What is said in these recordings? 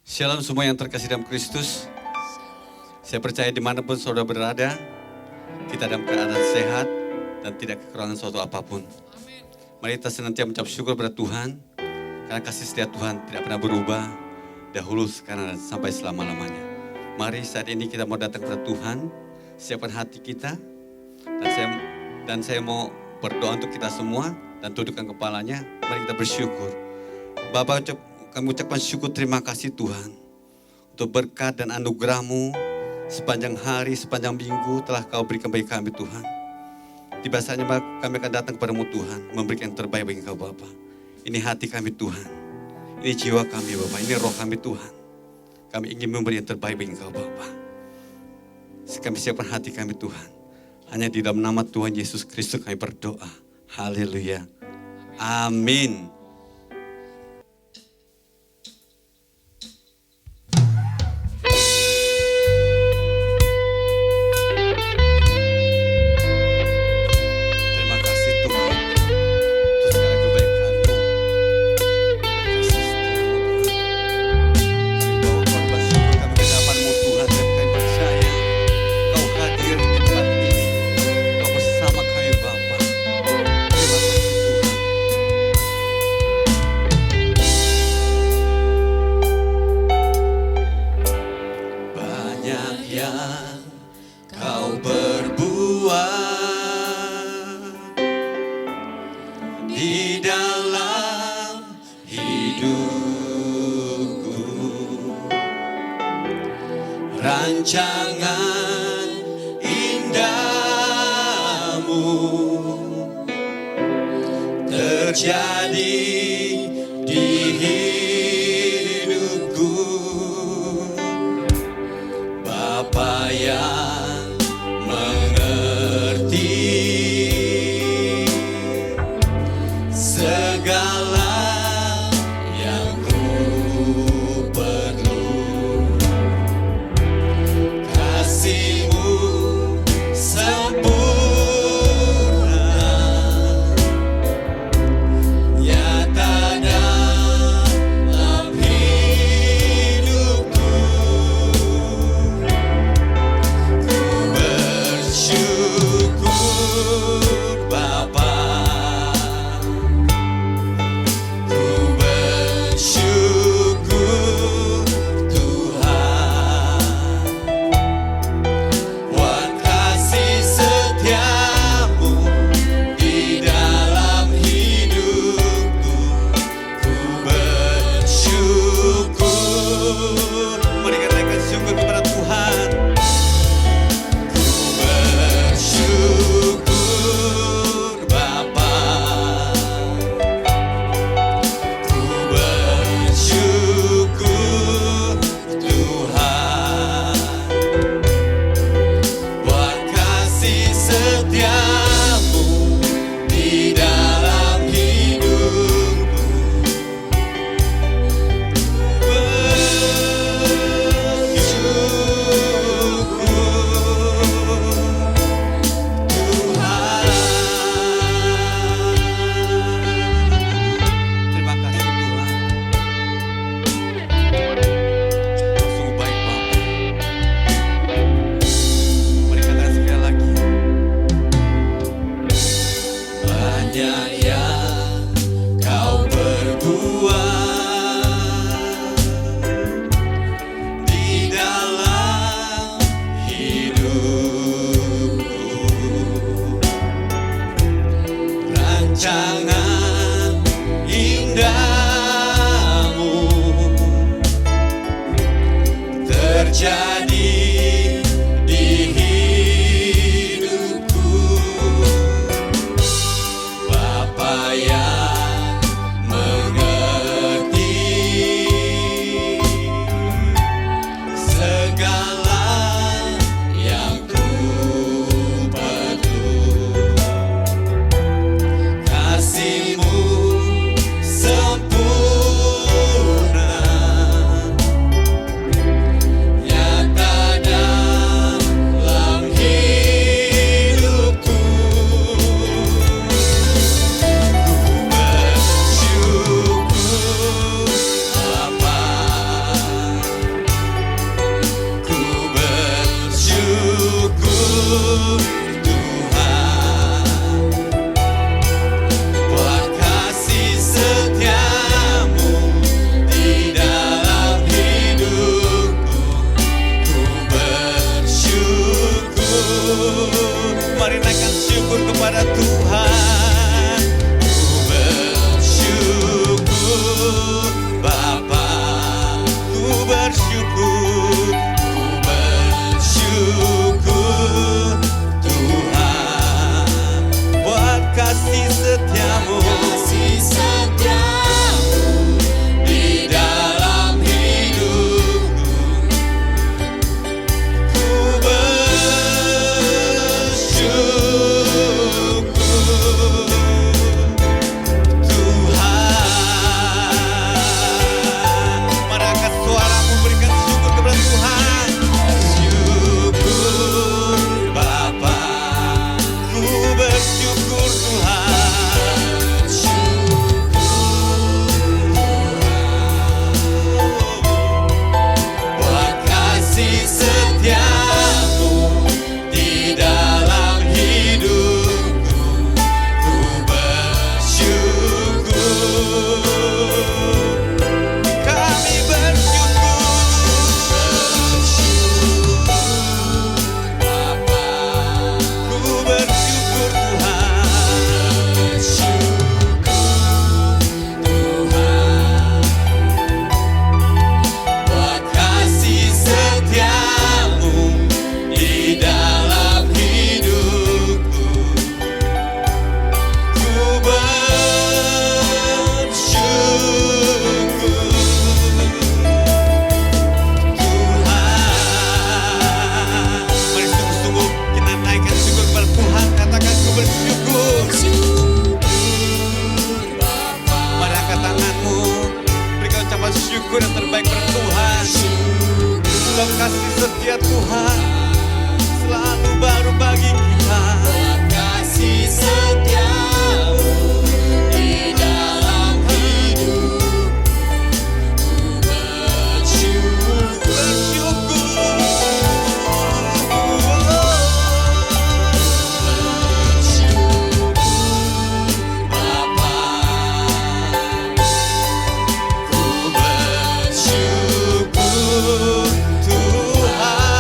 Shalom semua yang terkasih dalam Kristus. Saya percaya dimanapun saudara berada, kita dalam keadaan sehat dan tidak kekurangan suatu apapun. Mari kita senantiasa mengucap syukur pada Tuhan, karena kasih setia Tuhan tidak pernah berubah, dahulu, sekarang, dan sampai selama-lamanya. Mari saat ini kita mau datang kepada Tuhan, siapkan hati kita, dan saya mau berdoa untuk kita semua, dan tundukkan kepalanya, mari kita bersyukur. Bapak, kami ucapkan syukur terima kasih Tuhan untuk berkat dan anugerah-Mu sepanjang hari, sepanjang minggu telah Kau berikan bagi kami Tuhan. Tiba saatnya kami akan datang kepadamu Tuhan, memberikan yang terbaik bagi Kau Bapa. Ini hati kami Tuhan, ini jiwa kami Bapa, ini roh kami Tuhan. Kami ingin memberi yang terbaik bagi Kau Bapa. Kami siapkan hati kami Tuhan. Hanya di dalam nama Tuhan Yesus Kristus kami berdoa. Haleluya. Amin. Rancangan indahmu terjadi di hidupku, Bapa yang mengerti segala yang ku perlu. Kasih-Mu sempurna, Tuhan, buat kasih setiamu di dalam hidupku, ku bersyukur. Mari naikkan syukur kepada Tuhan. Ku bersyukur Bapa, Ku bersyukur. ku bersyukur Tuhan, Buat kasih setiamu. kasih setiamu di dalam hidupku, ku bersyukur Tuhan. Mari angkat suaramu, berikan syukur kepada Tuhan. Syukur Bapa, Ku bersyukur Tuhan. buat kasih setiamu di dalam hidupku, ku bersyukur. Kami bersyukur. Bapa, Ku bersyukur Tuhan. bersyukur Tuhan, buat kasih setiamu di dalam hidupku, ku bersyukur Tuhan. Mari sungguh-sungguh kita naikkan syukur kepada Tuhan. Katakan ku bersyukur. Bapa, Mari angkat tanganmu. Berikan ucapan syukur yang terbaik kepada Tuhan. Sebab kasih setia Tuhan selalu baru bagi kita. buat kasih setiamu di dalam hidup, ku bersyukur. Bersyukur. Bapa, ku bersyukur Tuhan.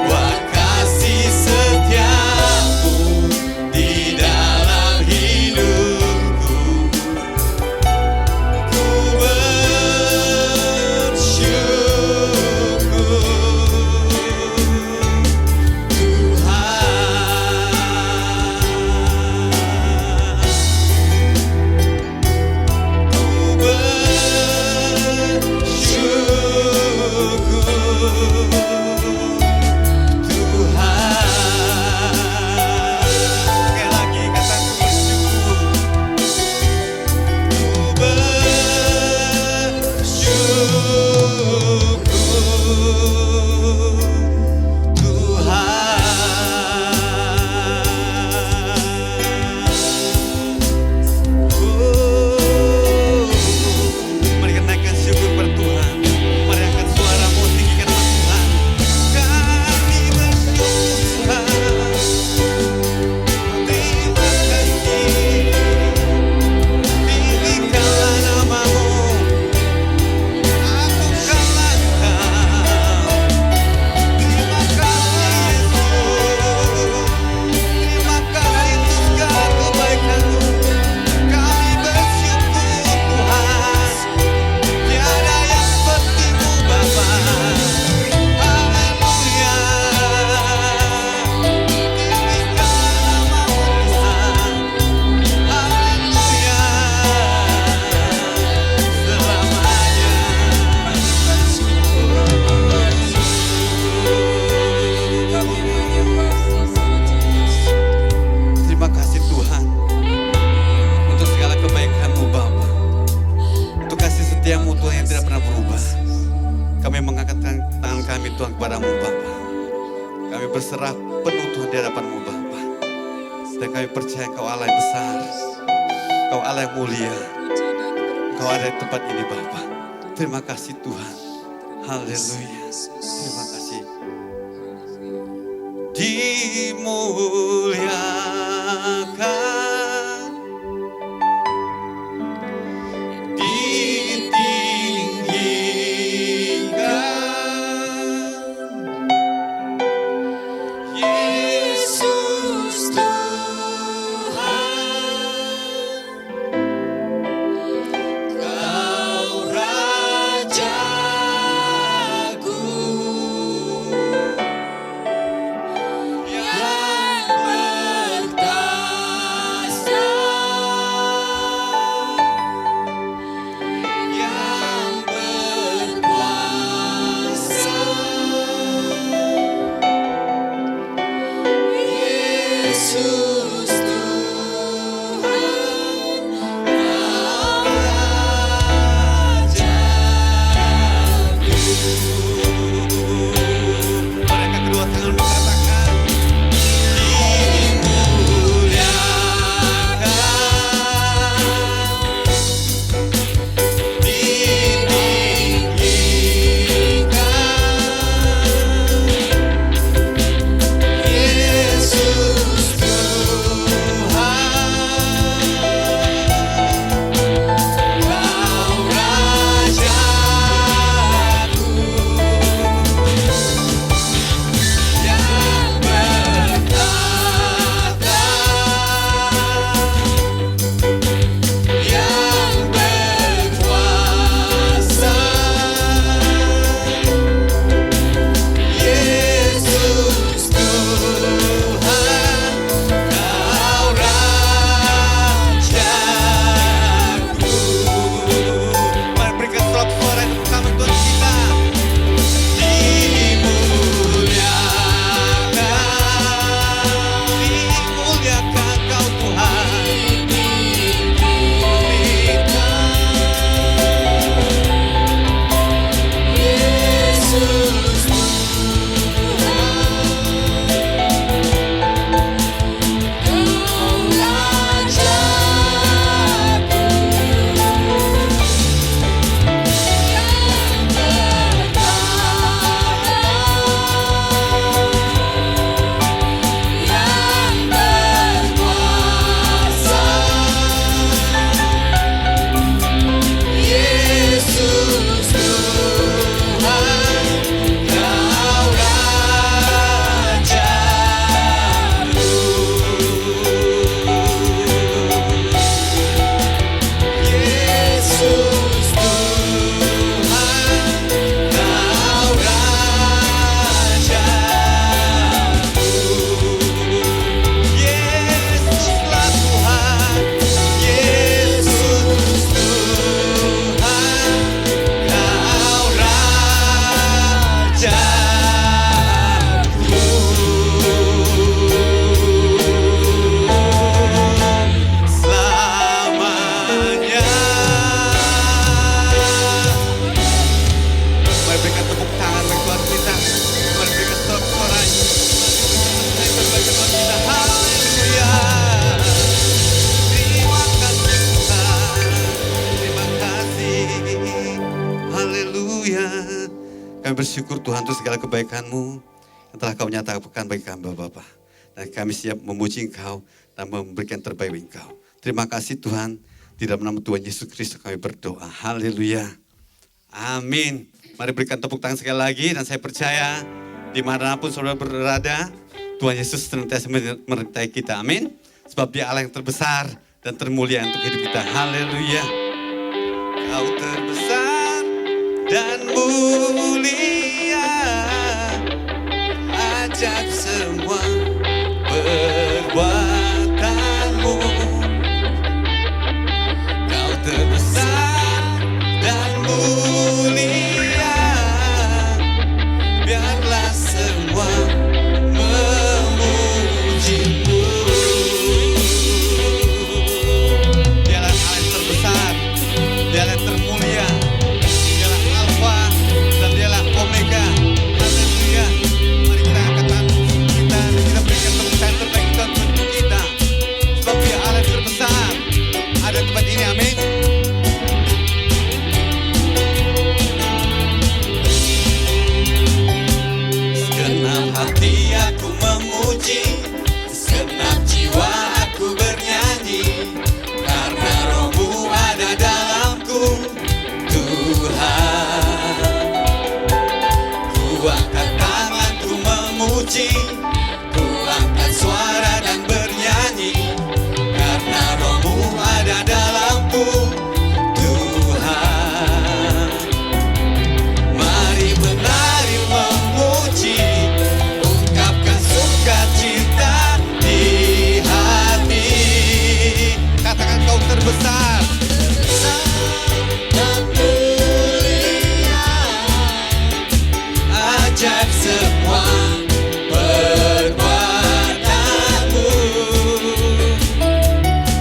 buat kasih setiamu di dalam hidupku, ku bersyukur Mari kita naikkan syukur kepada Tuhan. Mari angkat suaramu, tinggikan nama Tuhan. Kami bersyukur Tuhan. Terima kasih. Tinggikanlah namamu. Agungkanlah Engkau. Terima kasih Yesus. Terima kasih untuk segala kebaikan-Mu. Kami bersyukur Tuhan. Tiada yang seperti-Mu Bapa. Haleluya. Tinggikanlah namamu Tuhan. Haleluya. Terima kasih Tuhan untuk segala kebaikan-Mu Bapa, untuk kasih setia-Mu Tuhan yang tidak pernah berubah. Kami mengangkat tangan kami Tuhan kepadamu Bapa. Kami berserah penuh Tuhan di hadapan-Mu Bapa. Dan kami percaya Kau Allah yang besar, Kau Allah yang mulia, Kau ada di tempat ini Bapa. Terima kasih Tuhan. Haleluya. Terima kasih. dimuliakan, ditinggikan. Yesus Tuhan, Kau Rajaku yang bertahta, yang berkuasa. Yesus Tuhan, Kau Rajaku. Mereka kedua tangan mengatakan, dimuliakan, ditinggikan. Yesus Kami bersyukur Tuhan untuk segala kebaikan-Mu yang telah Kau nyatakan bagi kami Bapak. Dan kami siap memuji Engkau dan memberikan terbaik bagi Engkau. Terima kasih Tuhan. Di dalam nama Tuhan Yesus Kristus kami berdoa. Haleluya. Amin. Mari berikan tepuk tangan sekali lagi. Dan saya percaya dimanapun saudara berada, Tuhan Yesus senantiasa menyertai kita. Amin. Sebab Dia Allah yang terbesar dan termulia untuk hidup kita. Haleluya. Kau terbesar dan mulia, ajak semua perbuatanmu. Kau terbesar dan mulia, biarlah semua memujimu. Dialah Allah yang terbesar, Dialah yang termulia, Dialah Alfa dan Dialah Omega. Haleluya. Mari kita angkat tangan kita memuji, ku angkat suara dan bernyanyi, karena Roh-Mu ada dalamku, Tuhan. Mari menari memuji, ungkapkan sukacita di hati. Katakan kau terbesar. Ajaib semua perbuatanmu,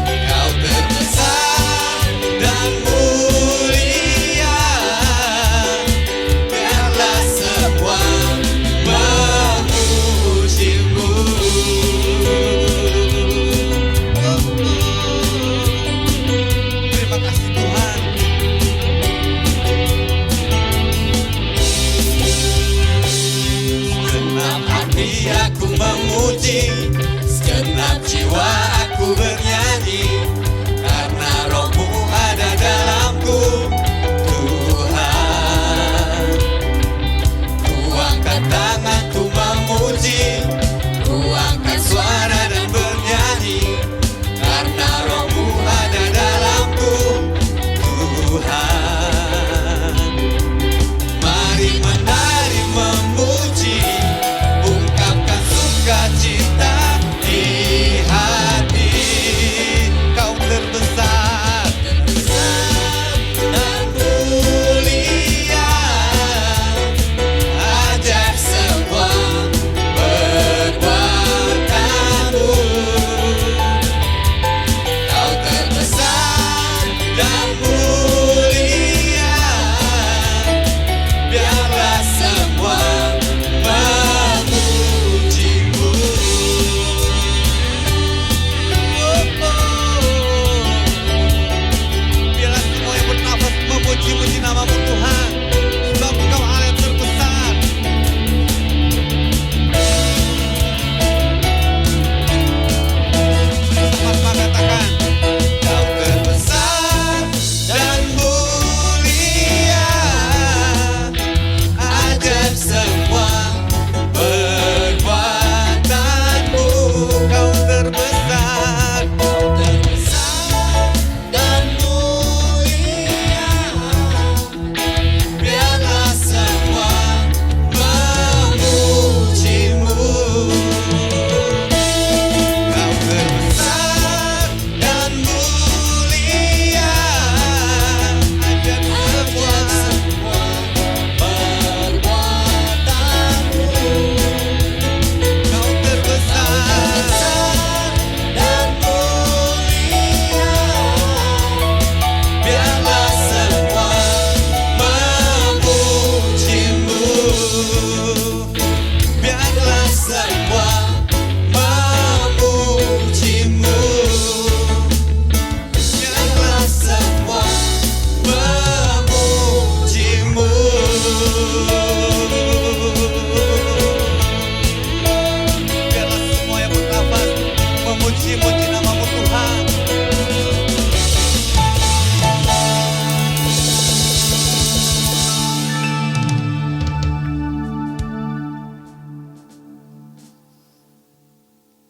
kau terbesar dan mulia, biarlah semua memujimu. Terima kasih Tuhan. Segenap hati aku memuji, segenap jiwa aku bernyanyi, karena Roh-Mu ada dalamku, Tuhan. Ku angkat tangan ku memuji, ku angkat suara dan bernyanyi, karena Roh-Mu ada dalamku, Tuhan. Mari menari memuji, ungkapkan sukacita di hati. Kau terbesar dan mulia, ajaib semua perbuatanmu. Kau terbesar dan mulia, biarlah semua memujimu. Biarlah semua yang bernafas memuji-muji nama-Mu Tuhan, sebab Engkau Allah yang terbesar. Sama-sama katakan, kau terbesar dan mulia, ajaib semua perbuatanmu. Kau terbesar dan mulia, biarlah semua memujimu. Kau terbesar dan mulia, ajaib semua perbuatanmu. Kau terbesar dan mulia, biarlah semua memujimu. Biarlah semua memujimu. Biarlah semua memujimu. Biarlah semua yang bernafas memuji-muji nama-Mu Tuhan.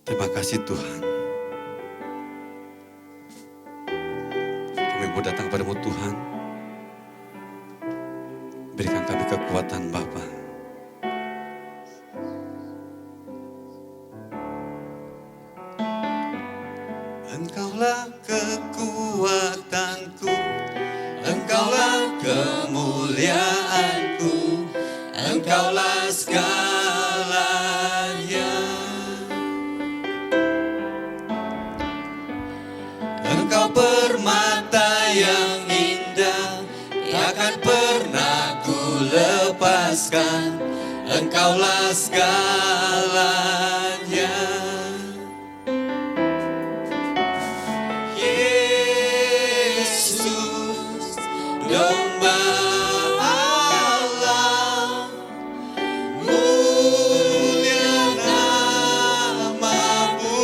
Terima kasih Tuhan. Kami mau datang kepadamu Tuhan. Berikan kami kekuatan Bapa. Engkaulah kekuatanku, Engkaulah kemuliaanku, Engkaulah segalanya. Engkau permata yang indah, takkan pernah ku lepaskan, Engkaulah segalanya. Yesus, domba Allah, mulia nama-Mu.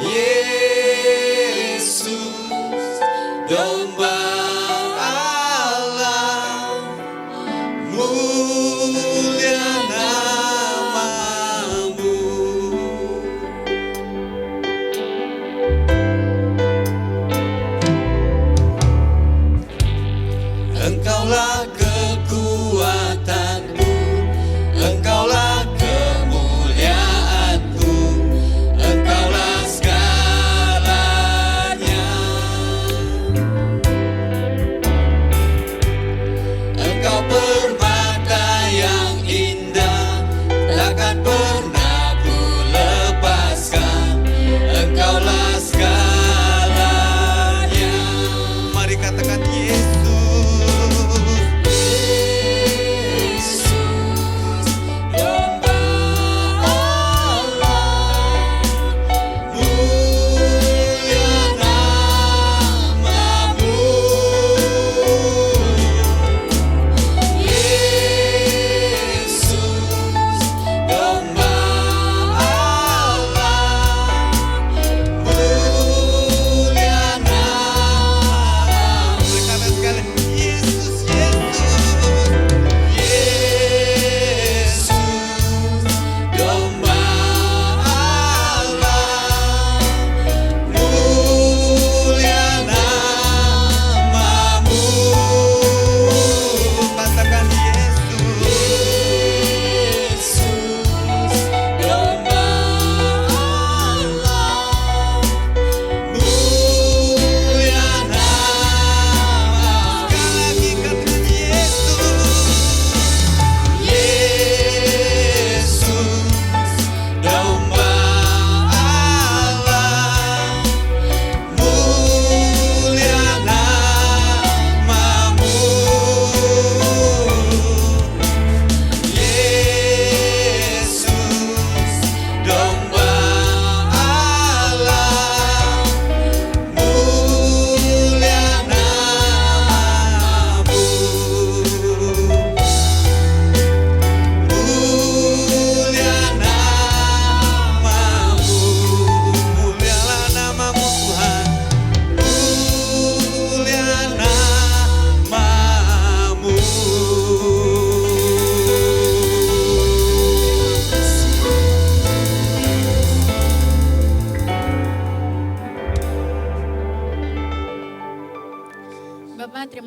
Yesus, domba Allah, mulia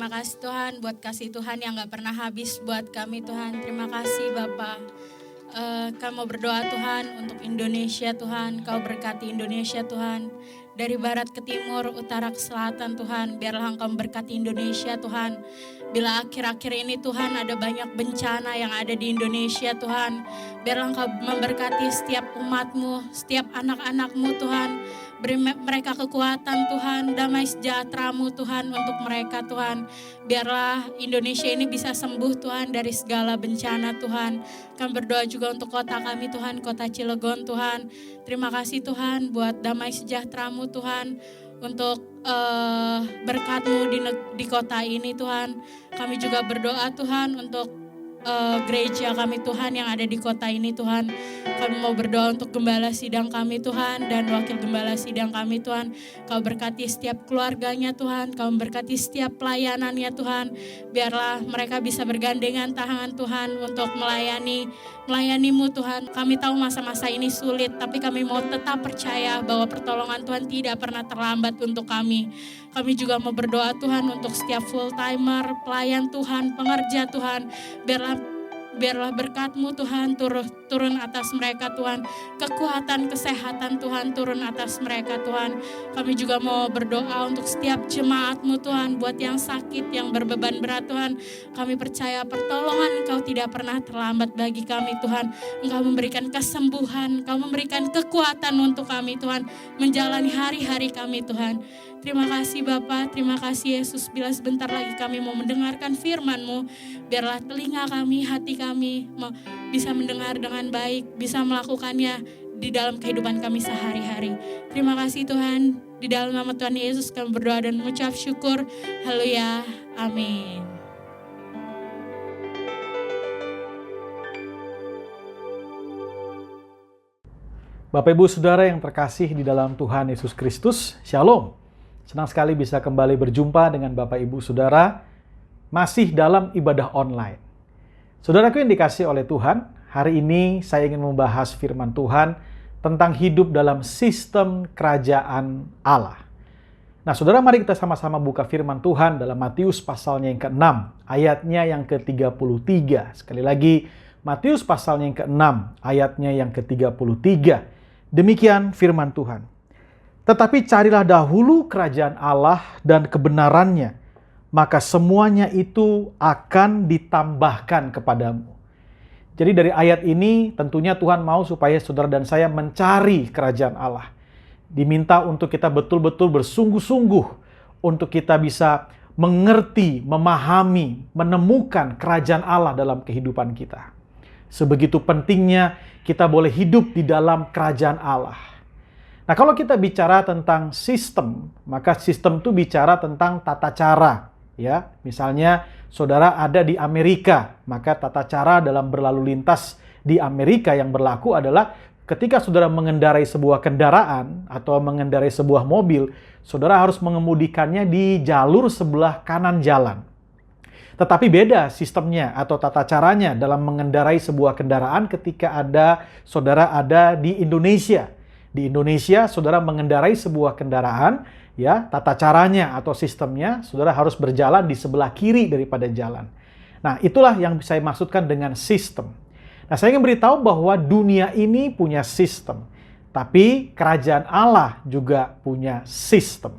Terima kasih Tuhan buat kasih Tuhan yang gak pernah habis buat kami Tuhan. Terima kasih Bapa. Kami mau berdoa Tuhan untuk Indonesia Tuhan. Kau berkati Indonesia Tuhan. Dari barat ke timur, utara ke selatan Tuhan. Biarlah Engkau memberkati Indonesia Tuhan. Bila akhir-akhir ini Tuhan ada banyak bencana yang ada di Indonesia Tuhan. Biarlah Engkau memberkati setiap umat-Mu, setiap anak-anak-Mu Tuhan. Beri mereka kekuatan Tuhan, damai sejahtera-Mu Tuhan untuk mereka Tuhan. Biarlah Indonesia ini bisa sembuh Tuhan dari segala bencana Tuhan. Kami berdoa juga untuk kota kami Tuhan, kota Cilegon Tuhan. Terima kasih Tuhan buat damai sejahtera-Mu Tuhan. Untuk berkat-Mu di kota ini Tuhan. Kami juga berdoa Tuhan untuk gereja kami Tuhan yang ada di kota ini Tuhan. Kami mau berdoa untuk gembala sidang kami Tuhan dan wakil gembala sidang kami Tuhan. Kau berkati setiap keluarganya Tuhan. Kau berkati setiap pelayanannya Tuhan. Biarlah mereka bisa bergandengan tangan Tuhan untuk melayani-Mu Tuhan. Kami tahu masa-masa ini sulit, tapi kami mau tetap percaya bahwa pertolongan Tuhan tidak pernah terlambat untuk kami. Kami juga mau berdoa Tuhan untuk setiap full timer, pelayan Tuhan, pengerja Tuhan. Biarlah berkat-Mu Tuhan turun atas mereka Tuhan. Kekuatan, kesehatan Tuhan turun atas mereka Tuhan. Kami juga mau berdoa untuk setiap jemaat-Mu Tuhan. Buat yang sakit, yang berbeban berat Tuhan. Kami percaya pertolongan Engkau tidak pernah terlambat bagi kami Tuhan. Engkau memberikan kesembuhan, Engkau memberikan kekuatan untuk kami Tuhan. Menjalani hari-hari kami Tuhan. Terima kasih Bapa, terima kasih Yesus. Bila sebentar lagi kami mau mendengarkan firman-Mu, biarlah telinga kami, hati kami bisa mendengar dengan baik, bisa melakukannya di dalam kehidupan kami sehari-hari. Terima kasih Tuhan, di dalam nama Tuhan Yesus kami berdoa dan mengucap syukur. Haleluya, amin. Bapak Ibu Saudara yang terkasih di dalam Tuhan Yesus Kristus, Shalom. Senang sekali bisa kembali berjumpa dengan Bapak Ibu Saudara masih dalam ibadah online. Saudaraku yang dikasihi oleh Tuhan, hari ini saya ingin membahas firman Tuhan tentang hidup dalam sistem kerajaan Allah. Nah, Saudara, mari kita sama-sama buka firman Tuhan dalam Matius pasalnya yang ke-6, ayatnya yang ke-33. Sekali lagi, Matius pasalnya yang ke-6, ayatnya yang ke-33. Demikian firman Tuhan. Tetapi carilah dahulu kerajaan Allah dan kebenarannya, maka semuanya itu akan ditambahkan kepadamu. Jadi dari ayat ini tentunya Tuhan mau supaya saudara dan saya mencari kerajaan Allah. Diminta untuk kita betul-betul bersungguh-sungguh untuk kita bisa mengerti, memahami, menemukan kerajaan Allah dalam kehidupan kita. Sebegitu pentingnya kita boleh hidup di dalam kerajaan Allah. Nah, kalau kita bicara tentang sistem, maka sistem itu bicara tentang tata cara, ya. Misalnya, saudara ada di Amerika, maka tata cara dalam berlalu lintas di Amerika yang berlaku adalah ketika saudara mengendarai sebuah kendaraan atau mengendarai sebuah mobil, saudara harus mengemudikannya di jalur sebelah kanan jalan. Tetapi beda sistemnya atau tata caranya dalam mengendarai sebuah kendaraan ketika saudara ada di Indonesia. Di Indonesia, saudara mengendarai sebuah kendaraan, ya, tata caranya atau sistemnya, saudara harus berjalan di sebelah kiri daripada jalan. Nah, itulah yang saya maksudkan dengan sistem. Nah, saya ingin beritahu bahwa dunia ini punya sistem, tapi kerajaan Allah juga punya sistem.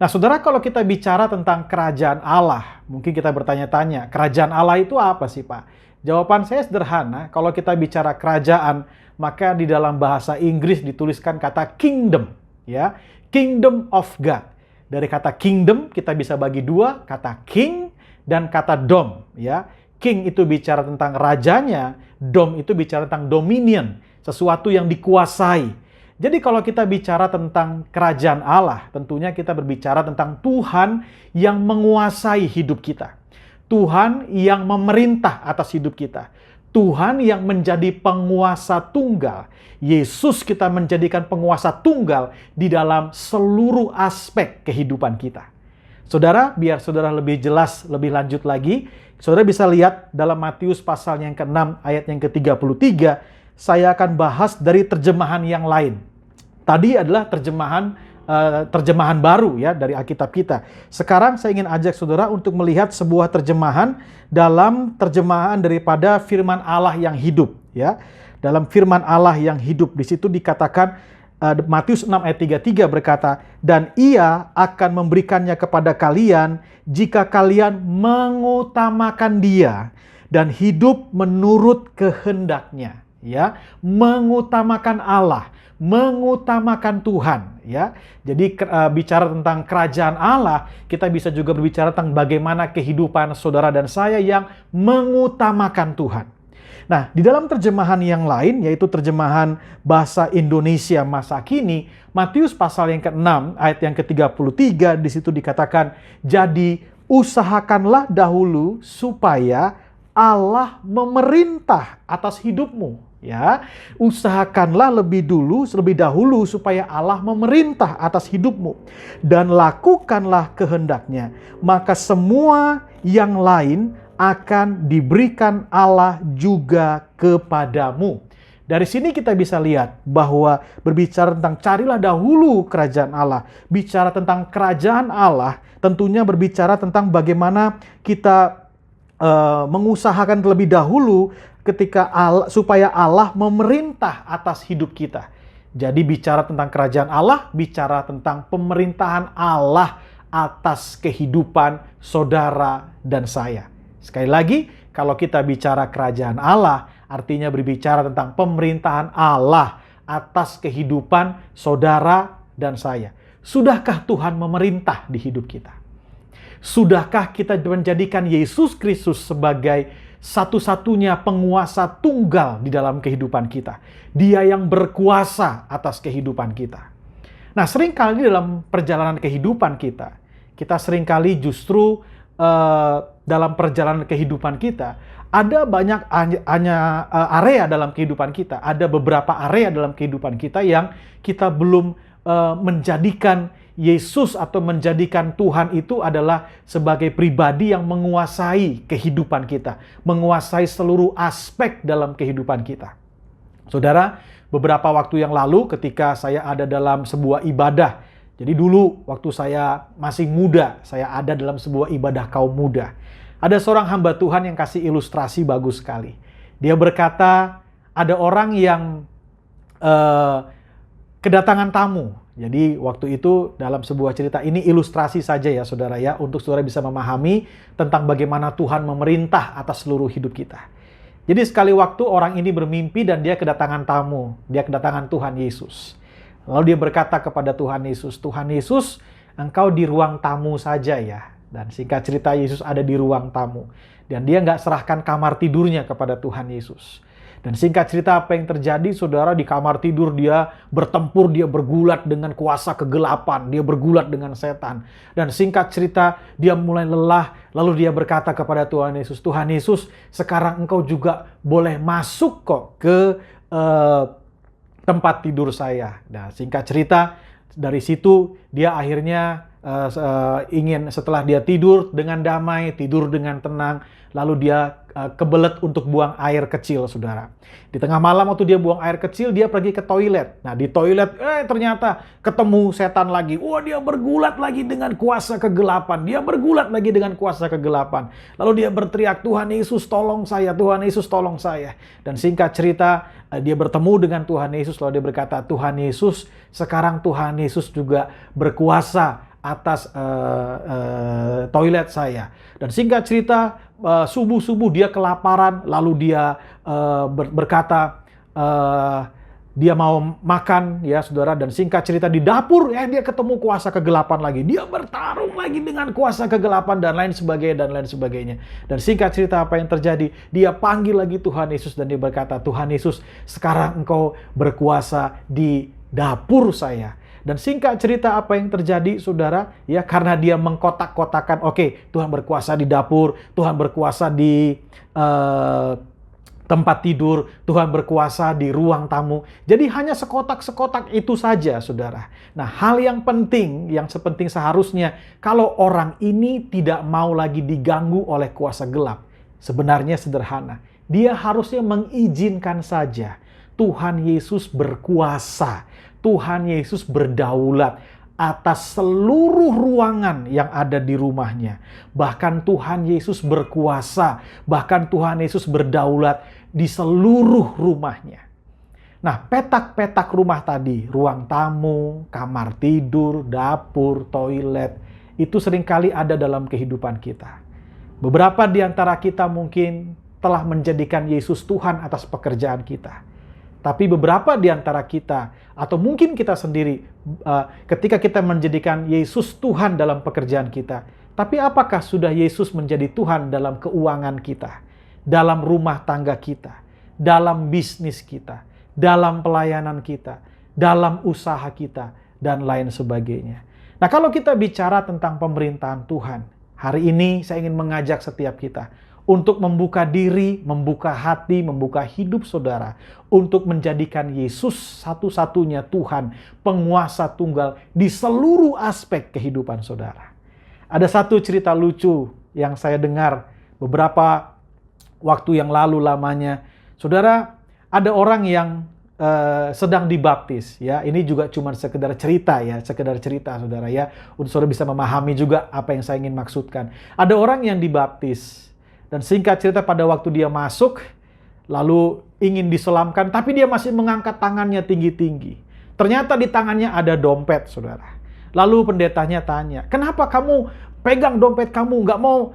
Nah, saudara, kalau kita bicara tentang kerajaan Allah, mungkin kita bertanya-tanya, kerajaan Allah itu apa sih, Pak? Jawaban saya sederhana, kalau kita bicara kerajaan, maka di dalam bahasa Inggris dituliskan kata kingdom, ya, kingdom of God. Dari kata kingdom kita bisa bagi dua, kata king dan kata dom, ya. King itu bicara tentang rajanya, dom itu bicara tentang dominion, sesuatu yang dikuasai. Jadi kalau kita bicara tentang kerajaan Allah, tentunya kita berbicara tentang Tuhan yang menguasai hidup kita. Tuhan yang memerintah atas hidup kita. Tuhan yang menjadi penguasa tunggal. Yesus kita menjadikan penguasa tunggal di dalam seluruh aspek kehidupan kita. Saudara, biar saudara lebih jelas, lebih lanjut lagi, saudara bisa lihat dalam Matius pasal yang ke-6 ayat yang ke-33, saya akan bahas dari terjemahan yang lain. Tadi adalah terjemahan terjemahan baru ya dari Alkitab kita. Sekarang saya ingin ajak saudara untuk melihat sebuah terjemahan dalam terjemahan daripada firman Allah yang hidup ya. Dalam firman Allah yang hidup di situ dikatakan Matius 6 ayat 33 berkata, "Dan ia akan memberikannya kepada kalian jika kalian mengutamakan dia dan hidup menurut kehendaknya." Ya, mengutamakan Allah, mengutamakan Tuhan ya. Jadi bicara tentang kerajaan Allah, kita bisa juga berbicara tentang bagaimana kehidupan saudara dan saya yang mengutamakan Tuhan. Nah, di dalam terjemahan yang lain, yaitu terjemahan bahasa Indonesia masa kini, Matius pasal yang ke-6 ayat yang ke-33 di situ dikatakan, "Jadi usahakanlah dahulu supaya Allah memerintah atas hidupmu." Ya, usahakanlah lebih dahulu supaya Allah memerintah atas hidupmu dan lakukanlah kehendaknya, maka semua yang lain akan diberikan Allah juga kepadamu. Dari sini kita bisa lihat bahwa berbicara tentang carilah dahulu kerajaan Allah, bicara tentang kerajaan Allah, tentunya berbicara tentang bagaimana kita mengusahakan terlebih dahulu supaya Allah memerintah atas hidup kita. Jadi bicara tentang kerajaan Allah, bicara tentang pemerintahan Allah atas kehidupan saudara dan saya. Sekali lagi, kalau kita bicara kerajaan Allah, artinya berbicara tentang pemerintahan Allah atas kehidupan saudara dan saya. Sudahkah Tuhan memerintah di hidup kita? Sudahkah kita menjadikan Yesus Kristus sebagai satu-satunya penguasa tunggal di dalam kehidupan kita? Dia yang berkuasa atas kehidupan kita. Nah, seringkali dalam perjalanan kehidupan kita seringkali justru dalam perjalanan kehidupan kita, ada banyak area dalam kehidupan kita. Ada beberapa area dalam kehidupan kita yang kita belum menjadikan Yesus atau menjadikan Tuhan itu adalah sebagai pribadi yang menguasai kehidupan kita, menguasai seluruh aspek dalam kehidupan kita. Saudara, beberapa waktu yang lalu ketika saya ada dalam sebuah ibadah, jadi dulu waktu saya masih muda, saya ada dalam sebuah ibadah kaum muda. Ada seorang hamba Tuhan yang kasih ilustrasi bagus sekali. Dia berkata, ada orang yang kedatangan tamu. Jadi waktu itu dalam sebuah cerita, ini ilustrasi saja ya saudara ya, untuk saudara bisa memahami tentang bagaimana Tuhan memerintah atas seluruh hidup kita. Jadi sekali waktu orang ini bermimpi dan dia kedatangan tamu, dia kedatangan Tuhan Yesus. Lalu dia berkata kepada Tuhan Yesus, "Tuhan Yesus, engkau di ruang tamu saja ya." Dan singkat cerita Yesus ada di ruang tamu. Dan dia nggak serahkan kamar tidurnya kepada Tuhan Yesus. Dan singkat cerita apa yang terjadi, saudara, di kamar tidur dia bertempur, dia bergulat dengan kuasa kegelapan, dia bergulat dengan setan. Dan singkat cerita dia mulai lelah, lalu dia berkata kepada Tuhan Yesus, "Tuhan Yesus, sekarang engkau juga boleh masuk kok ke tempat tidur saya." Nah, singkat cerita dari situ dia akhirnya ingin setelah dia tidur dengan damai, tidur dengan tenang, lalu dia kebelet untuk buang air kecil, saudara. Di tengah malam waktu dia buang air kecil, dia pergi ke toilet. Nah, di toilet ternyata ketemu setan lagi. Wah, dia bergulat lagi dengan kuasa kegelapan. Dia bergulat lagi dengan kuasa kegelapan. Lalu dia berteriak, "Tuhan Yesus, tolong saya. Tuhan Yesus, tolong saya." Dan singkat cerita, dia bertemu dengan Tuhan Yesus, lalu dia berkata, "Tuhan Yesus, sekarang Tuhan Yesus juga berkuasa atas toilet saya." Dan singkat cerita, subuh-subuh dia kelaparan, lalu dia berkata dia mau makan ya saudara, dan singkat cerita di dapur dia ketemu kuasa kegelapan lagi. Dia bertarung lagi dengan kuasa kegelapan dan lain sebagainya. Dan singkat cerita apa yang terjadi? Dia panggil lagi Tuhan Yesus dan dia berkata, "Tuhan Yesus, sekarang engkau berkuasa di dapur saya." Dan singkat cerita apa yang terjadi, saudara, ya karena dia mengkotak-kotakan, oke, Tuhan berkuasa di dapur, Tuhan berkuasa di tempat tidur, Tuhan berkuasa di ruang tamu. Jadi hanya sekotak-sekotak itu saja, saudara. Nah, hal yang penting, yang sepenting seharusnya, kalau orang ini tidak mau lagi diganggu oleh kuasa gelap, sebenarnya sederhana. Dia harusnya mengizinkan saja Tuhan Yesus berkuasa. Tuhan Yesus berdaulat atas seluruh ruangan yang ada di rumahnya. Bahkan Tuhan Yesus berkuasa, bahkan Tuhan Yesus berdaulat di seluruh rumahnya. Nah, petak-petak rumah tadi, ruang tamu, kamar tidur, dapur, toilet, itu seringkali ada dalam kehidupan kita. Beberapa di antara kita mungkin telah menjadikan Yesus Tuhan atas pekerjaan kita. Tapi beberapa di antara kita, atau mungkin kita sendiri, ketika kita menjadikan Yesus Tuhan dalam pekerjaan kita, tapi apakah sudah Yesus menjadi Tuhan dalam keuangan kita, dalam rumah tangga kita, dalam bisnis kita, dalam pelayanan kita, dalam usaha kita, dan lain sebagainya. Nah, kalau kita bicara tentang pemerintahan Tuhan, hari ini saya ingin mengajak setiap kita untuk membuka diri, membuka hati, membuka hidup saudara, untuk menjadikan Yesus satu-satunya Tuhan, penguasa tunggal di seluruh aspek kehidupan saudara. Ada satu cerita lucu yang saya dengar beberapa waktu yang lalu lamanya. Saudara, ada orang yang sedang dibaptis, ya. Ini juga cuma sekedar cerita ya, sekedar cerita saudara ya, untuk saudara bisa memahami juga apa yang saya ingin maksudkan. Ada orang yang dibaptis, dan singkat cerita pada waktu dia masuk, lalu ingin diselamkan, tapi dia masih mengangkat tangannya tinggi-tinggi. Ternyata di tangannya ada dompet, saudara. Lalu pendetanya tanya, kenapa kamu pegang dompet kamu, nggak mau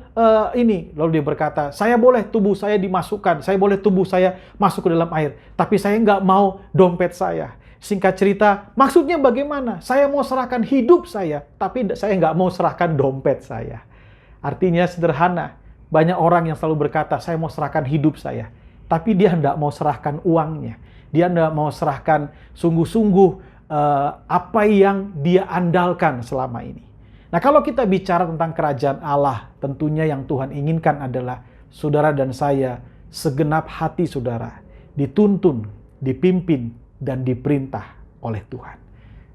ini? Lalu dia berkata, saya boleh tubuh saya dimasukkan, saya boleh tubuh saya masuk ke dalam air, tapi saya nggak mau dompet saya. Singkat cerita, maksudnya bagaimana? Saya mau serahkan hidup saya, tapi saya nggak mau serahkan dompet saya. Artinya sederhana. Banyak orang yang selalu berkata, saya mau serahkan hidup saya. Tapi dia tidak mau serahkan uangnya. Dia tidak mau serahkan sungguh-sungguh apa yang dia andalkan selama ini. Nah, kalau kita bicara tentang kerajaan Allah, tentunya yang Tuhan inginkan adalah saudara dan saya, segenap hati saudara, dituntun, dipimpin, dan diperintah oleh Tuhan.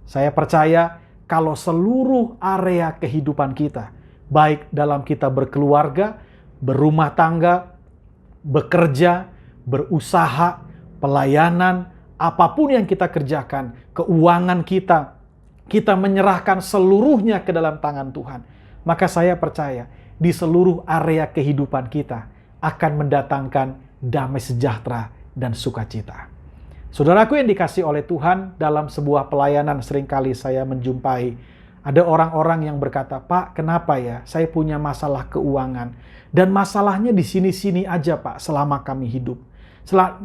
Saya percaya kalau seluruh area kehidupan kita, baik dalam kita berkeluarga, berumah tangga, bekerja, berusaha, pelayanan, apapun yang kita kerjakan, keuangan kita menyerahkan seluruhnya ke dalam tangan Tuhan. Maka saya percaya di seluruh area kehidupan kita akan mendatangkan damai sejahtera dan sukacita. Saudaraku yang dikasihi oleh Tuhan, dalam sebuah pelayanan seringkali saya menjumpai ada orang-orang yang berkata, Pak, kenapa ya saya punya masalah keuangan? Dan masalahnya di sini-sini aja, Pak, selama kami hidup.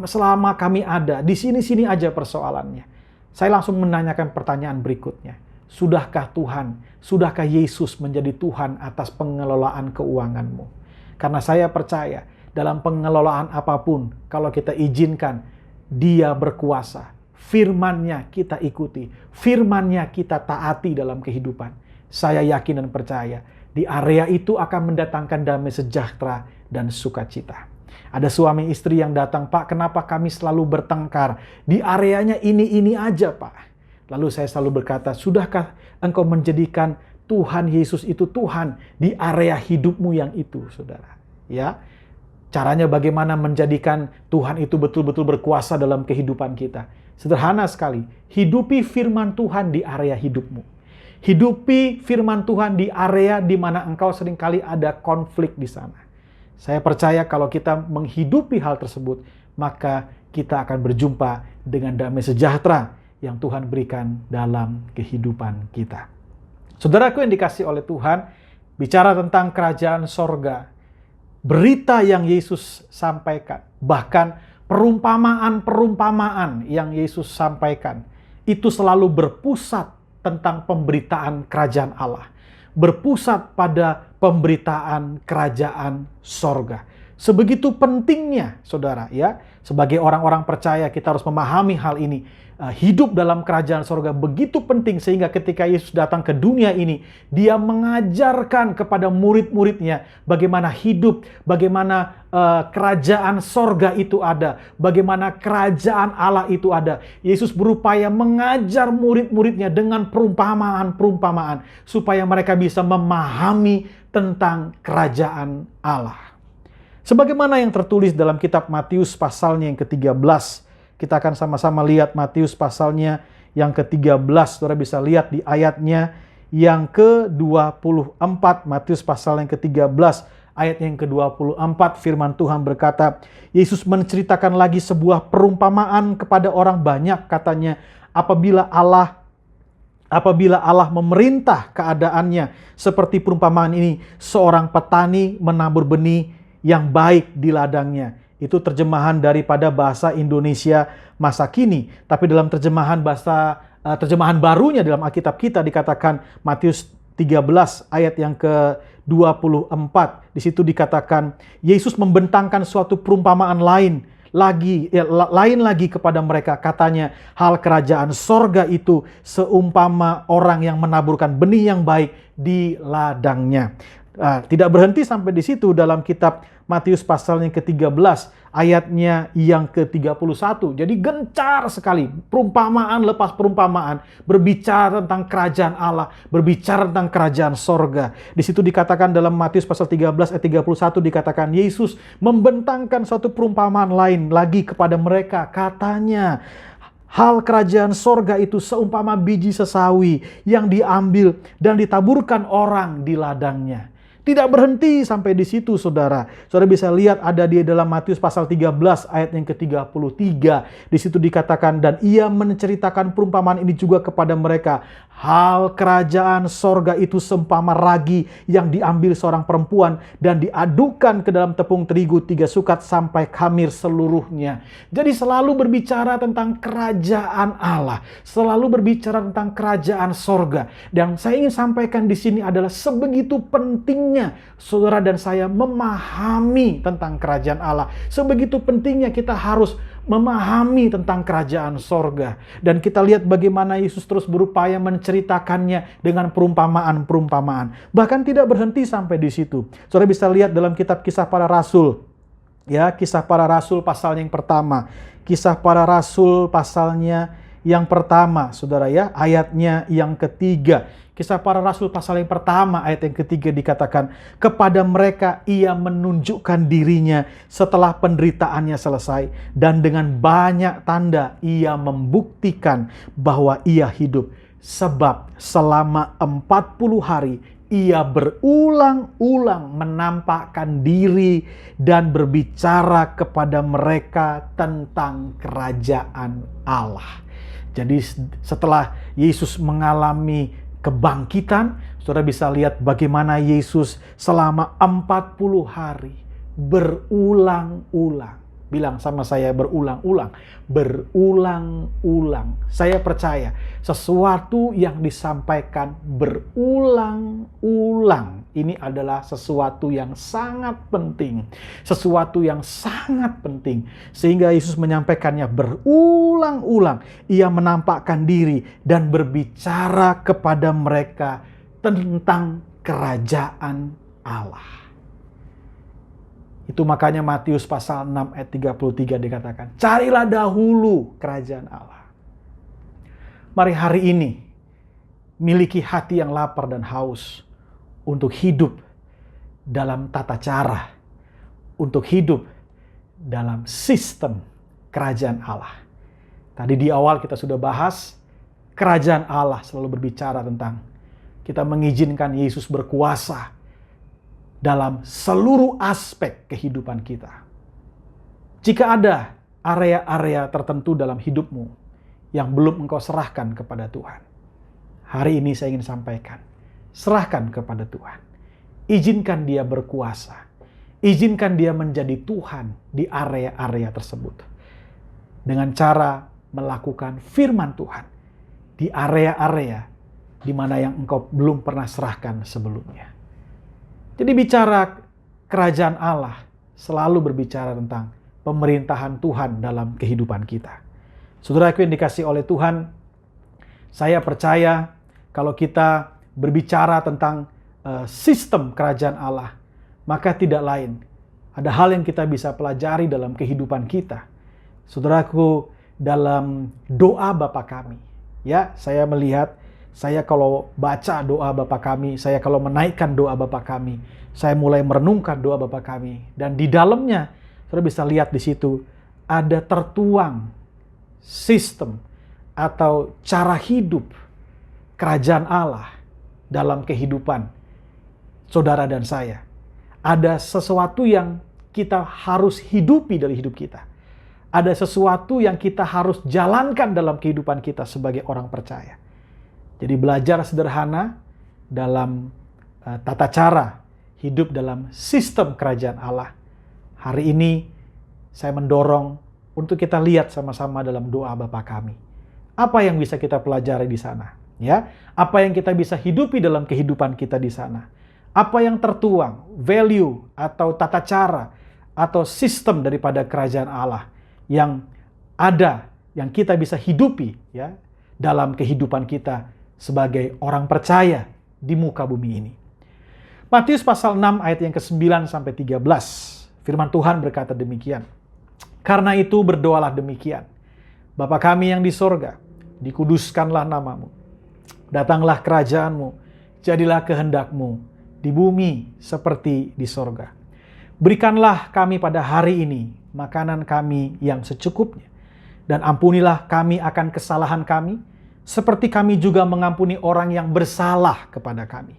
Selama kami ada, di sini-sini aja persoalannya. Saya langsung menanyakan pertanyaan berikutnya. Sudahkah Tuhan, sudahkah Yesus menjadi Tuhan atas pengelolaan keuanganmu? Karena saya percaya dalam pengelolaan apapun, kalau kita izinkan, Dia berkuasa. Firman-Nya kita ikuti, firman-Nya kita taati dalam kehidupan. Saya yakin dan percaya, di area itu akan mendatangkan damai sejahtera dan sukacita. Ada suami istri yang datang, Pak, kenapa kami selalu bertengkar? Di areanya ini aja, Pak. Lalu saya selalu berkata, sudahkah engkau menjadikan Tuhan Yesus itu Tuhan di area hidupmu yang itu, saudara? Ya, caranya bagaimana menjadikan Tuhan itu betul-betul berkuasa dalam kehidupan kita? Sederhana sekali, hidupi firman Tuhan di area hidupmu. Hidupi firman Tuhan di area di mana engkau seringkali ada konflik di sana. Saya percaya kalau kita menghidupi hal tersebut, maka kita akan berjumpa dengan damai sejahtera yang Tuhan berikan dalam kehidupan kita. Saudaraku yang dikasihi oleh Tuhan, bicara tentang kerajaan sorga, berita yang Yesus sampaikan, bahkan perumpamaan-perumpamaan yang Yesus sampaikan, itu selalu berpusat tentang pemberitaan kerajaan Allah. Berpusat pada pemberitaan kerajaan sorga. Sebegitu pentingnya, saudara, ya, sebagai orang-orang percaya kita harus memahami hal ini. Hidup dalam kerajaan sorga begitu penting sehingga ketika Yesus datang ke dunia ini, Dia mengajarkan kepada murid-muridnya bagaimana hidup, bagaimana kerajaan sorga itu ada, bagaimana kerajaan Allah itu ada. Yesus berupaya mengajar murid-muridnya dengan perumpamaan-perumpamaan supaya mereka bisa memahami tentang kerajaan Allah. Sebagaimana yang tertulis dalam kitab Matius pasalnya yang ke-13, kita akan sama-sama lihat Matius pasalnya yang ke-13. Saudara bisa lihat di ayatnya yang ke-24, Matius pasal yang ke-13, ayat yang ke-24, firman Tuhan berkata, Yesus menceritakan lagi sebuah perumpamaan kepada orang banyak, katanya, apabila Allah memerintah keadaannya seperti perumpamaan ini, seorang petani menabur benih yang baik di ladangnya. Itu terjemahan daripada bahasa Indonesia masa kini. Tapi dalam terjemahan barunya dalam Alkitab kita dikatakan Matius 13 ayat yang ke-24. Di situ dikatakan Yesus membentangkan suatu perumpamaan lain lagi kepada mereka, katanya, hal kerajaan sorga itu seumpama orang yang menaburkan benih yang baik di ladangnya. Tidak berhenti sampai di situ dalam kitab Matius pasal yang ke-13 ayatnya yang ke-31. Jadi gencar sekali, perumpamaan lepas perumpamaan, berbicara tentang kerajaan Allah, berbicara tentang kerajaan sorga. Di situ dikatakan dalam Matius pasal 13 ayat 31 dikatakan Yesus membentangkan suatu perumpamaan lain lagi kepada mereka, katanya, hal kerajaan sorga itu seumpama biji sesawi yang diambil dan ditaburkan orang di ladangnya. Tidak berhenti sampai di situ, saudara. Saudara bisa lihat ada di dalam Matius pasal 13 ayat yang ke-33. Di situ dikatakan, dan ia menceritakan perumpamaan ini juga kepada mereka. Hal kerajaan sorga itu seumpama ragi yang diambil seorang perempuan dan diadukan ke dalam tepung terigu 3 sukat sampai khamir seluruhnya. Jadi selalu berbicara tentang kerajaan Allah. Selalu berbicara tentang kerajaan sorga. Dan saya ingin sampaikan di sini adalah sebegitu pentingnya saudara dan saya memahami tentang kerajaan Allah. Sebegitu pentingnya kita harus memahami tentang kerajaan sorga. Dan kita lihat bagaimana Yesus terus berupaya menceritakannya dengan perumpamaan-perumpamaan. Bahkan tidak berhenti sampai di situ. Saudara bisa lihat dalam kitab Kisah Para Rasul. Ya, Kisah Para Rasul pasal yang pertama. Kisah Para Rasul pasalnya yang pertama, saudara ya, ayatnya yang ketiga. Kisah Para Rasul pasal yang pertama ayat yang ketiga dikatakan, kepada mereka ia menunjukkan dirinya setelah penderitaannya selesai, dan dengan banyak tanda ia membuktikan bahwa ia hidup, sebab selama 40 hari ia berulang-ulang menampakkan diri dan berbicara kepada mereka tentang kerajaan Allah. Jadi setelah Yesus mengalami kebangkitan, saudara bisa lihat bagaimana Yesus selama 40 hari berulang-ulang. Bilang sama saya, berulang-ulang. Berulang-ulang. Saya percaya sesuatu yang disampaikan berulang-ulang ini adalah sesuatu yang sangat penting. Sesuatu yang sangat penting. Sehingga Yesus menyampaikannya berulang-ulang. Ia menampakkan diri dan berbicara kepada mereka tentang kerajaan Allah. Itu makanya Matius pasal 6 ayat 33 dikatakan, carilah dahulu kerajaan Allah. Mari hari ini miliki hati yang lapar dan haus untuk hidup dalam tata cara, untuk hidup dalam sistem kerajaan Allah. Tadi di awal kita sudah bahas, kerajaan Allah selalu berbicara tentang kita mengizinkan Yesus berkuasa dalam seluruh aspek kehidupan kita. Jika ada area-area tertentu dalam hidupmu yang belum engkau serahkan kepada Tuhan, hari ini saya ingin sampaikan, serahkan kepada Tuhan. Izinkan Dia berkuasa. Izinkan Dia menjadi Tuhan di area-area tersebut. Dengan cara melakukan firman Tuhan di area-area di mana yang engkau belum pernah serahkan sebelumnya. Jadi bicara kerajaan Allah selalu berbicara tentang pemerintahan Tuhan dalam kehidupan kita. Saudaraku yang dikasihi oleh Tuhan, saya percaya kalau kita berbicara tentang sistem kerajaan Allah, maka tidak lain. Ada hal yang kita bisa pelajari dalam kehidupan kita. Saudaraku, dalam doa Bapa kami, ya, saya melihat, saya kalau baca doa Bapa kami, saya kalau menaikkan doa Bapa kami, saya mulai merenungkan doa Bapa kami. Dan di dalamnya, saudara bisa lihat di situ, ada tertuang sistem, atau cara hidup kerajaan Allah dalam kehidupan saudara dan saya. Ada sesuatu yang kita harus hidupi dari hidup kita. Ada sesuatu yang kita harus jalankan dalam kehidupan kita sebagai orang percaya. Jadi belajar sederhana dalam tata cara hidup dalam sistem kerajaan Allah. Hari ini saya mendorong untuk kita lihat sama-sama dalam doa Bapa kami. Apa yang bisa kita pelajari di sana? Ya, apa yang kita bisa hidupi dalam kehidupan kita di sana? Apa yang tertuang, value atau tata cara atau sistem daripada kerajaan Allah yang ada, yang kita bisa hidupi ya dalam kehidupan kita sebagai orang percaya di muka bumi ini. Matius pasal 6 ayat yang ke-9 sampai 13. Firman Tuhan berkata demikian. Karena itu berdoalah demikian. Bapa kami yang di sorga, dikuduskanlah namamu. Datanglah kerajaanmu, jadilah kehendakmu di bumi seperti di sorga. Berikanlah kami pada hari ini makanan kami yang secukupnya. Dan ampunilah kami akan kesalahan kami, seperti kami juga mengampuni orang yang bersalah kepada kami.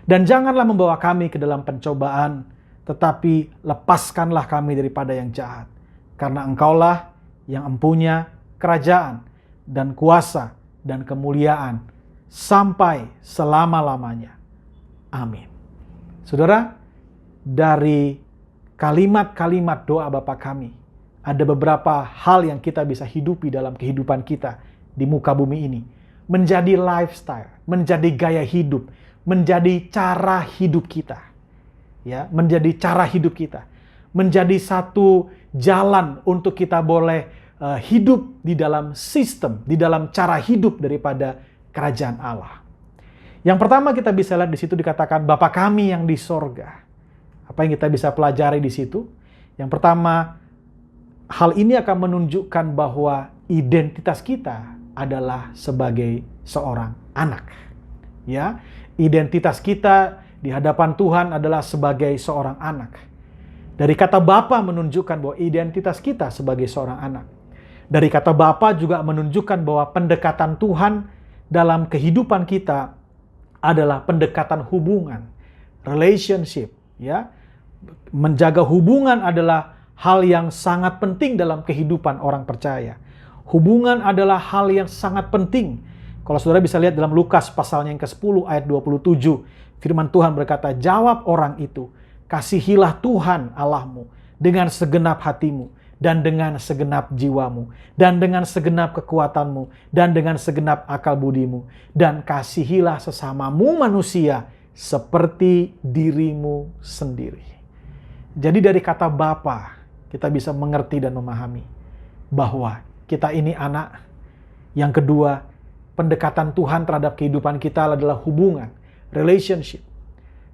Dan janganlah membawa kami ke dalam pencobaan, tetapi lepaskanlah kami daripada yang jahat. Karena Engkaulah yang empunya kerajaan dan kuasa dan kemuliaan sampai selama-lamanya. Amin. Saudara, dari kalimat-kalimat doa Bapa kami, ada beberapa hal yang kita bisa hidupi dalam kehidupan kita di muka bumi ini. Menjadi lifestyle, menjadi gaya hidup, menjadi cara hidup kita. Ya, menjadi cara hidup kita. Menjadi satu jalan untuk kita boleh hidup di dalam sistem, di dalam cara hidup daripada kerajaan Allah. Yang pertama kita bisa lihat di situ dikatakan Bapa kami yang di sorga. Apa yang kita bisa pelajari di situ? Yang pertama, hal ini akan menunjukkan bahwa identitas kita adalah sebagai seorang anak. Ya, identitas kita di hadapan Tuhan adalah sebagai seorang anak. Dari kata Bapa menunjukkan bahwa identitas kita sebagai seorang anak. Dari kata Bapa juga menunjukkan bahwa pendekatan Tuhan dalam kehidupan kita adalah pendekatan hubungan, relationship, ya. Menjaga hubungan adalah hal yang sangat penting dalam kehidupan orang percaya. Hubungan adalah hal yang sangat penting. Kalau saudara bisa lihat dalam Lukas pasalnya yang ke-10 ayat 27, firman Tuhan berkata, "Jawab orang itu, kasihilah Tuhan Allahmu dengan segenap hatimu, dan dengan segenap jiwamu, dan dengan segenap kekuatanmu, dan dengan segenap akal budimu, dan kasihilah sesamamu manusia seperti dirimu sendiri." Jadi dari kata Bapa, kita bisa mengerti dan memahami bahwa kita ini anak. Yang kedua, pendekatan Tuhan terhadap kehidupan kita adalah hubungan, relationship.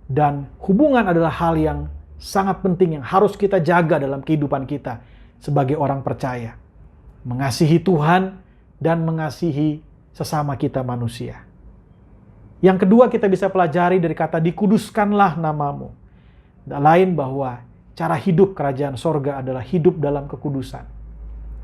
Dan hubungan adalah hal yang sangat penting yang harus kita jaga dalam kehidupan kita sebagai orang percaya. Mengasihi Tuhan dan mengasihi sesama kita manusia. Yang kedua kita bisa pelajari dari kata dikuduskanlah namamu. Tak lain bahwa cara hidup kerajaan sorga adalah hidup dalam kekudusan.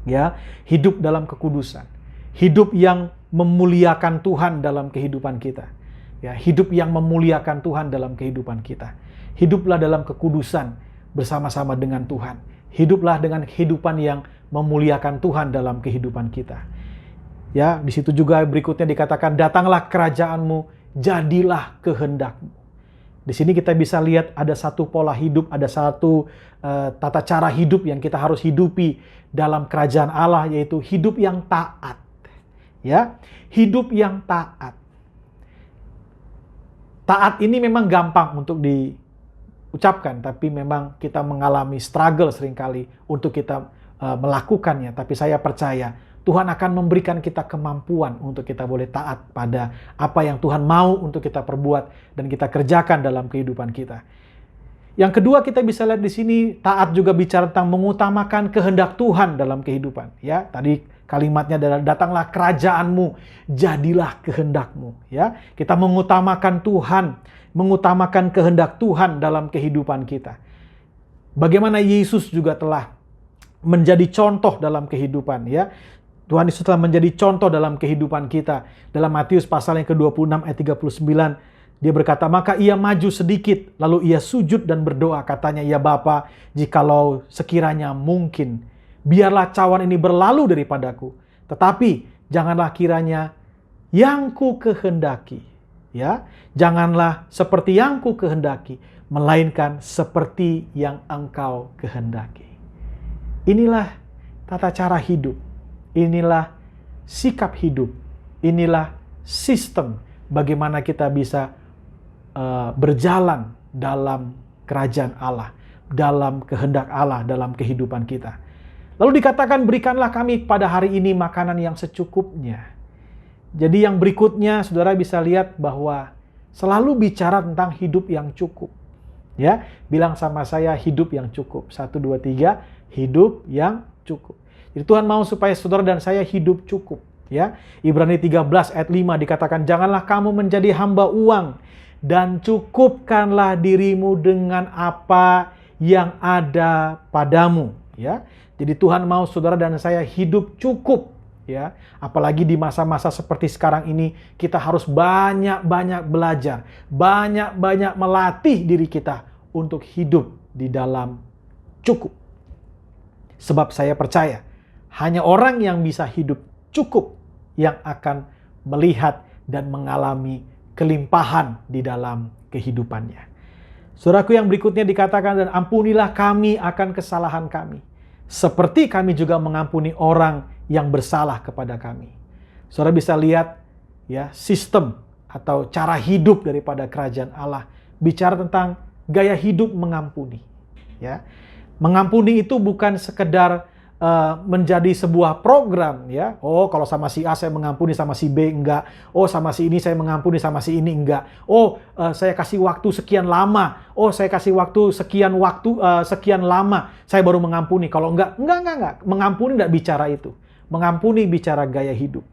Ya, hidup dalam kekudusan. Hidup yang memuliakan Tuhan dalam kehidupan kita. Ya, hidup yang memuliakan Tuhan dalam kehidupan kita. Hiduplah dalam kekudusan bersama-sama dengan Tuhan. Hiduplah dengan kehidupan yang memuliakan Tuhan dalam kehidupan kita. Ya, di situ juga berikutnya dikatakan, datanglah kerajaanmu, jadilah kehendakmu. Di sini kita bisa lihat ada satu pola hidup, ada satu tata cara hidup yang kita harus hidupi dalam kerajaan Allah, yaitu hidup yang taat. Ya, hidup yang taat. Taat ini memang gampang untuk diucapkan, tapi memang kita mengalami struggle seringkali untuk kita melakukannya. Tapi saya percaya Tuhan akan memberikan kita kemampuan untuk kita boleh taat pada apa yang Tuhan mau untuk kita perbuat dan kita kerjakan dalam kehidupan kita. Yang kedua kita bisa lihat di sini taat juga bicara tentang mengutamakan kehendak Tuhan dalam kehidupan. Ya, tadi kalimatnya adalah datanglah kerajaanmu, jadilah kehendakmu. Ya, kita mengutamakan Tuhan, mengutamakan kehendak Tuhan dalam kehidupan kita. Bagaimana Yesus juga telah menjadi contoh dalam kehidupan, ya. Tuhan Yesus telah menjadi contoh dalam kehidupan kita. Dalam Matius pasal yang ke-26 ayat 39, dia berkata, maka ia maju sedikit, lalu ia sujud dan berdoa. Katanya, ya Bapa, jikalau sekiranya mungkin, biarlah cawan ini berlalu daripadaku. Tetapi janganlah kiranya yang ku kehendaki, ya, janganlah seperti yang ku kehendaki, melainkan seperti yang Engkau kehendaki. Inilah tata cara hidup, inilah sikap hidup, inilah sistem bagaimana kita bisa berjalan dalam kerajaan Allah, dalam kehendak Allah, dalam kehidupan kita. Lalu dikatakan, berikanlah kami pada hari ini makanan yang secukupnya. Jadi yang berikutnya, saudara bisa lihat bahwa selalu bicara tentang hidup yang cukup. Ya, bilang sama saya, hidup yang cukup. 1, 2, 3, hidup yang cukup. Jadi Tuhan mau supaya saudara dan saya hidup cukup. Ya, Ibrani 13 ayat 5 dikatakan, janganlah kamu menjadi hamba uang, dan cukupkanlah dirimu dengan apa yang ada padamu. Ya, jadi Tuhan mau saudara dan saya hidup cukup. Ya, apalagi di masa-masa seperti sekarang ini, kita harus banyak-banyak belajar, banyak-banyak melatih diri kita untuk hidup di dalam cukup. Sebab saya percaya, hanya orang yang bisa hidup cukup yang akan melihat dan mengalami kelimpahan di dalam kehidupannya. Saudaraku, yang berikutnya dikatakan, dan ampunilah kami akan kesalahan kami, seperti kami juga mengampuni orang yang bersalah kepada kami. Saudara bisa lihat ya, sistem atau cara hidup daripada kerajaan Allah bicara tentang gaya hidup mengampuni. Ya, mengampuni itu bukan sekedar menjadi sebuah program, ya. Oh, kalau sama si A saya mengampuni, sama si B enggak. Oh, sama si ini saya mengampuni, sama si ini enggak. Oh, saya kasih waktu sekian lama. Oh, saya kasih waktu sekian lama saya baru mengampuni. Kalau enggak. Mengampuni enggak bicara itu. Mengampuni bicara gaya hidup.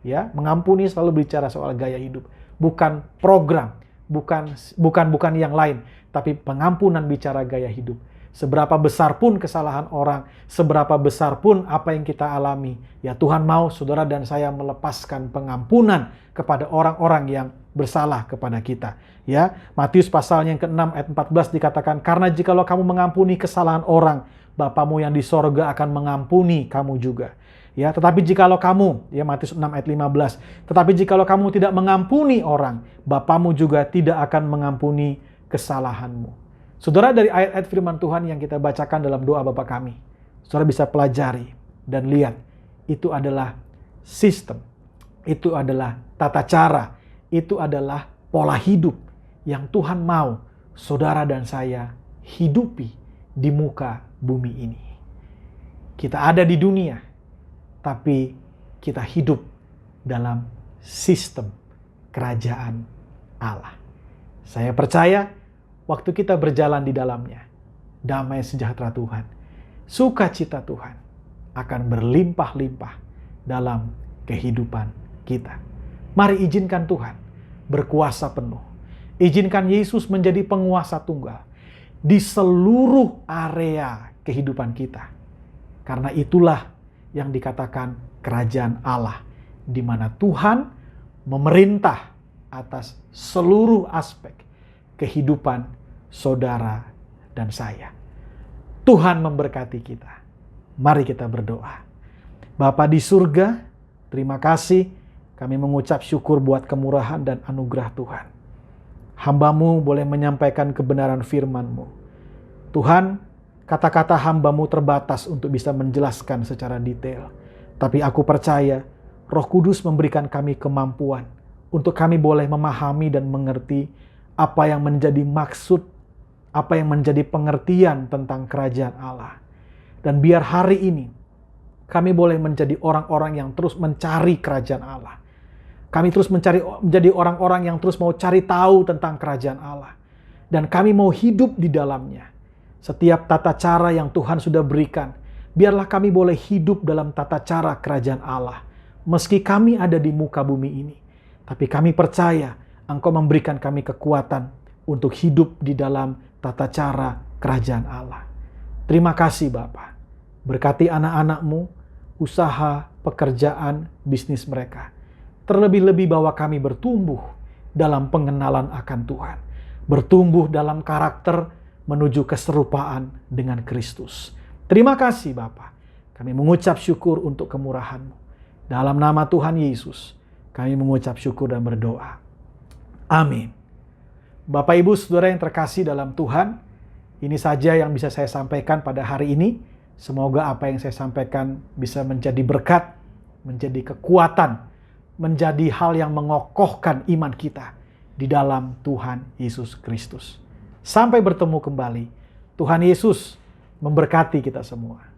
Ya, mengampuni selalu bicara soal gaya hidup, bukan program, bukan yang lain, tapi pengampunan bicara gaya hidup. Seberapa besar pun kesalahan orang, seberapa besar pun apa yang kita alami, ya Tuhan mau saudara dan saya melepaskan pengampunan kepada orang-orang yang bersalah kepada kita. Ya, Matius pasal yang ke-6 ayat 14 dikatakan, karena jikalau kamu mengampuni kesalahan orang, Bapamu yang di sorga akan mengampuni kamu juga. Ya, tetapi jikalau kamu, ya Matius 6 ayat 15, tetapi jikalau kamu tidak mengampuni orang, Bapamu juga tidak akan mengampuni kesalahanmu. Saudara, dari ayat-ayat firman Tuhan yang kita bacakan dalam doa Bapa kami, saudara bisa pelajari dan lihat, itu adalah sistem, itu adalah tata cara, itu adalah pola hidup yang Tuhan mau saudara dan saya hidupi di muka bumi ini. Kita ada di dunia, tapi kita hidup dalam sistem kerajaan Allah. Saya percaya waktu kita berjalan di dalamnya, damai sejahtera Tuhan, sukacita Tuhan akan berlimpah-limpah dalam kehidupan kita. Mari izinkan Tuhan berkuasa penuh. Izinkan Yesus menjadi penguasa tunggal di seluruh area kehidupan kita. Karena itulah yang dikatakan kerajaan Allah, di mana Tuhan memerintah atas seluruh aspek kehidupan saudara dan saya. Tuhan memberkati kita. Mari kita berdoa. Bapa di surga, terima kasih kami mengucap syukur buat kemurahan dan anugerah Tuhan. Hamba-Mu boleh menyampaikan kebenaran firman-Mu. Tuhan, kata-kata hamba-Mu terbatas untuk bisa menjelaskan secara detail. Tapi aku percaya Roh Kudus memberikan kami kemampuan untuk kami boleh memahami dan mengerti apa yang menjadi maksud, apa yang menjadi pengertian tentang kerajaan Allah. Dan biar hari ini kami boleh menjadi orang-orang yang terus mencari kerajaan Allah. Kami terus menjadi orang-orang yang terus mau cari tahu tentang kerajaan Allah. Dan kami mau hidup di dalamnya. Setiap tata cara yang Tuhan sudah berikan, biarlah kami boleh hidup dalam tata cara kerajaan Allah. Meski kami ada di muka bumi ini, tapi kami percaya Engkau memberikan kami kekuatan untuk hidup di dalam tata cara kerajaan Allah. Terima kasih Bapa. Berkati anak-anak-Mu, usaha, pekerjaan, bisnis mereka. Terlebih-lebih bahwa kami bertumbuh dalam pengenalan akan Tuhan. Bertumbuh dalam karakter menuju keserupaan dengan Kristus. Terima kasih Bapa. Kami mengucap syukur untuk kemurahan-Mu. Dalam nama Tuhan Yesus, kami mengucap syukur dan berdoa. Amin. Bapak Ibu Saudara yang terkasih dalam Tuhan, ini saja yang bisa saya sampaikan pada hari ini. Semoga apa yang saya sampaikan bisa menjadi berkat, menjadi kekuatan, menjadi hal yang mengokohkan iman kita di dalam Tuhan Yesus Kristus. Sampai bertemu kembali. Tuhan Yesus memberkati kita semua.